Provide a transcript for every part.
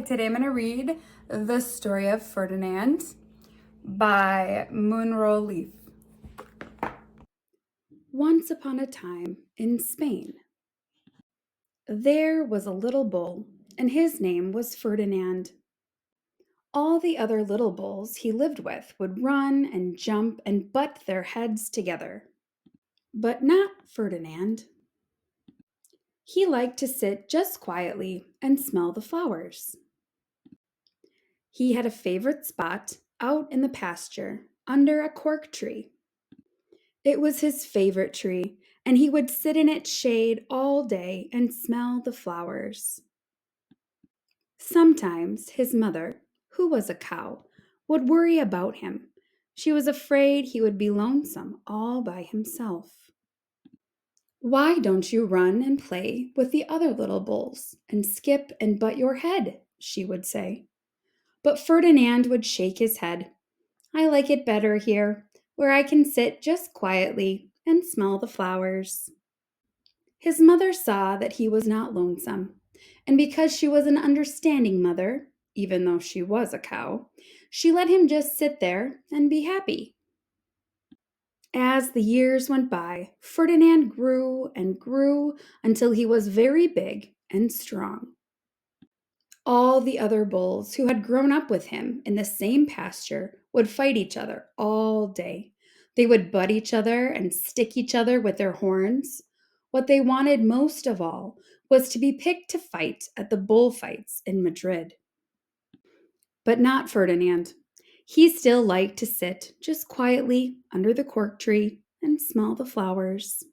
Today I'm going to read the story of Ferdinand by Munro Leaf. Once upon a time in Spain, there was a little bull, and his name was Ferdinand. All the other little bulls he lived with would run and jump and butt their heads together. But not Ferdinand. He liked to sit just quietly and smell the flowers. He had a favorite spot out in the pasture under a cork tree. It was his favorite tree, and he would sit in its shade all day and smell the flowers. Sometimes his mother, who was a cow, would worry about him. She was afraid he would be lonesome all by himself. "Why don't you run and play with the other little bulls and skip and butt your head?" she would say. But Ferdinand would shake his head. "I like it better here, where I can sit just quietly and smell the flowers." His mother saw that he was not lonesome, and because she was an understanding mother, even though she was a cow, she let him just sit there and be happy. As the years went by, Ferdinand grew and grew until he was very big and strong. All the other bulls who had grown up with him in the same pasture would fight each other all day. They would butt each other and stick each other with their horns. What they wanted most of all was to be picked to fight at the bullfights in Madrid. But not Ferdinand. He still liked to sit just quietly under the cork tree and smell the flowers.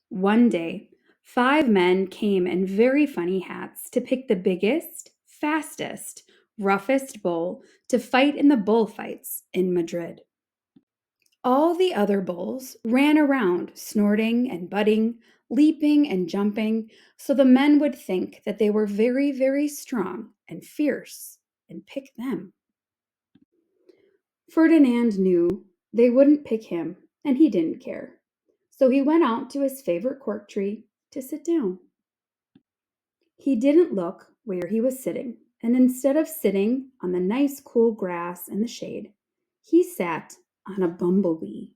One day, 5 men came in very funny hats to pick the biggest, fastest, roughest bull to fight in the bullfights in Madrid. All the other bulls ran around, snorting and butting, leaping and jumping, so the men would think that they were very, very strong and fierce and pick them. Ferdinand knew they wouldn't pick him, and he didn't care. So he went out to his favorite cork tree to sit down. He didn't look where he was sitting, and instead of sitting on the nice cool grass in the shade, he sat on a bumblebee.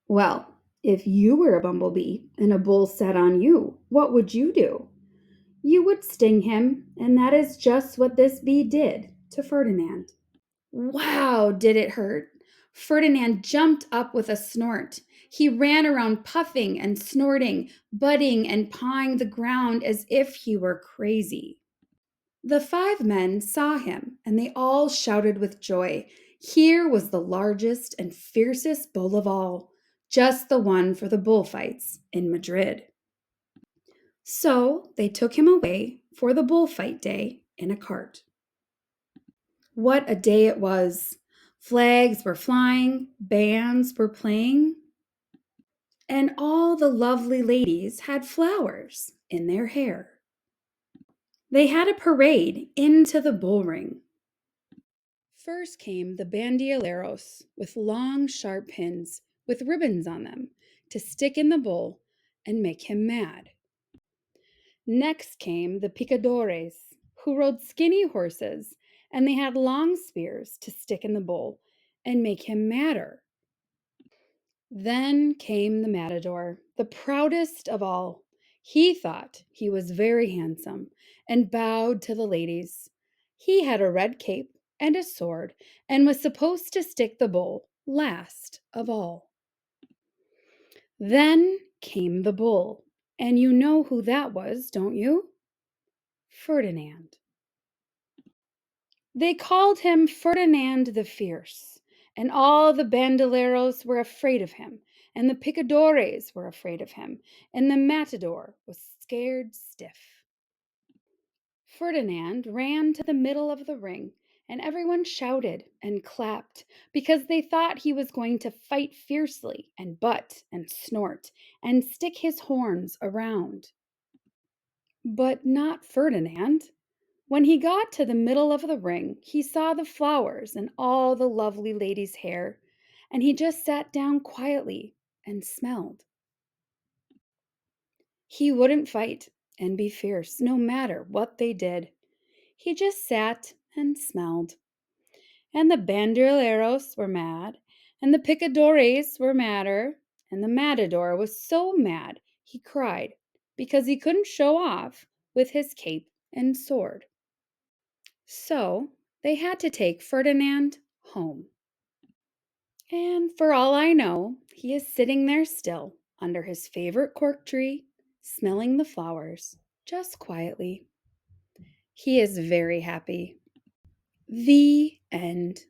Well, if you were a bumblebee and a bull sat on you, what would you do? You would sting him, and that is just what this bee did to Ferdinand. Wow, did it hurt? Ferdinand jumped up with a snort. He ran around puffing and snorting, butting and pawing the ground as if he were crazy. The 5 men saw him, and they all shouted with joy. Here was the largest and fiercest bull of all, just the one for the bullfights in Madrid. So they took him away for the bullfight day in a cart. What a day it was! Flags were flying, bands were playing, and all the lovely ladies had flowers in their hair. They had a parade into the bullring. First came the bandilleros with long, sharp pins with ribbons on them to stick in the bull and make him mad. Next came the picadores, who rode skinny horses, and they had long spears to stick in the bull and make him madder. Then came the matador, the proudest of all. He thought he was very handsome and bowed to the ladies. He had a red cape and a sword and was supposed to stick the bull last of all. Then came the bull, and you know who that was, don't you? Ferdinand. They called him Ferdinand the Fierce, and all the bandilleros were afraid of him, and the picadores were afraid of him, and the matador was scared stiff. Ferdinand ran to the middle of the ring, and everyone shouted and clapped because they thought he was going to fight fiercely and butt and snort and stick his horns around. But not Ferdinand. When he got to the middle of the ring, he saw the flowers and all the lovely ladies' hair, and he just sat down quietly and smelled. He wouldn't fight and be fierce, no matter what they did. He just sat and smelled. And the banderilleros were mad, and the picadores were madder, and the matador was so mad he cried because he couldn't show off with his cape and sword. So they had to take Ferdinand home. And for all I know, he is sitting there still under his favorite cork tree, smelling the flowers, just quietly. He is very happy. The end.